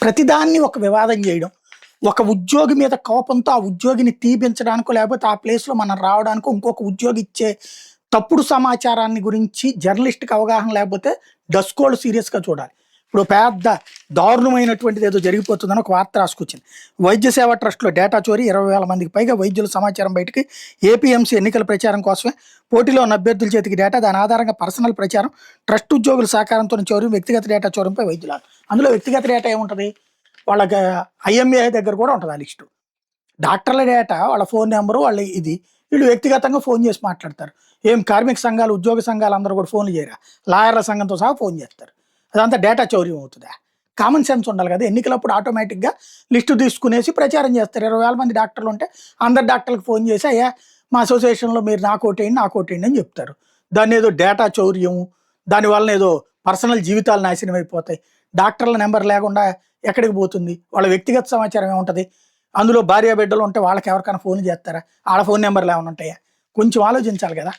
ప్రతిదాన్ని ఒక వివాదం చేయడం. ఒక ఉద్యోగి మీద కోపంతో ఆ ఉద్యోగిని తీపించడానికో, లేకపోతే ఆ ప్లేస్‌లో మనం రావడానికో, ఇంకొక ఉద్యోగి ఇచ్చే తప్పుడు సమాచారాన్ని గురించి జర్నలిస్ట్‌కి అవగాహన లేకపోతే డస్కోళ్ళు సీరియస్‌గా చూడాలి. ఇప్పుడు పెద్ద దారుణమైనటువంటిది ఏదో జరిగిపోతుందని ఒక వార్త రాసుకొచ్చింది. వైద్య సేవా ట్రస్ట్‌లో డేటా చోరీ 20,000 మందికి పైగా వైద్యుల సమాచారం బయటకి. ఏపీఎంసీ ఎన్నికల ప్రచారం కోసమే పోటీలో ఉన్న అభ్యర్థుల చేతికి డేటా, దాని ఆధారంగా పర్సనల్ ప్రచారం, ట్రస్ట్ ఉద్యోగుల సహకారంతో చోరీ, వ్యక్తిగత డేటా చోరంపై వైద్యుల అందులో వ్యక్తిగత డేటా ఏముంటది? వాళ్ళకి ఐఎంఏఐ దగ్గర కూడా ఉంటది ఆ లిస్టు. డాక్టర్ల డేటా, వాళ్ళ ఫోన్ నంబరు, వాళ్ళ ఇది. వీళ్ళు వ్యక్తిగతంగా ఫోన్ చేసి మాట్లాడతారు. ఏం కార్మిక సంఘాలు, ఉద్యోగ సంఘాలు అందరూ కూడా ఫోన్‌లు చేయరా? లాయర్ల సంఘంతో సహా ఫోన్ చేస్తారు. అదంతా డేటా చౌర్యం అవుతదా? కామన్ సెన్స్ ఉండాలి కదా! ఎన్నికలప్పుడు ఆటోమేటిక్‌గా లిస్టు తీసుకునేసి ప్రచారం చేస్తారు. 20,000 మంది డాక్టర్లుంటే అందరు డాక్టర్‌లకు ఫోన్ చేసి, "అయ్యా మా అసోసియేషన్‌లో మీరు నాకోటేయండి, నాకోటేయండి" అని చెప్తారు. దాన్నేదో డేటా చౌర్యం, దానివలన ఏదో పర్సనల్ జీవితాలు నాశనం అయిపోతాయి. డాక్టర్ల నంబర్ లేకుండా ఎక్కడికి పోతుంది? వాళ్ళ వ్యక్తిగత సమాచారం ఏముంటది? అందులో భార్య బిడ్డలు ఉంటే వాళ్ళకి ఎవరికైనా ఫోన్‌లు చేస్తారా? ఆళ్ళ ఫోన్ నంబర్‌లు ఏమైనా ఉంటాయా? కొంచెం ఆలోచించాలి గదా!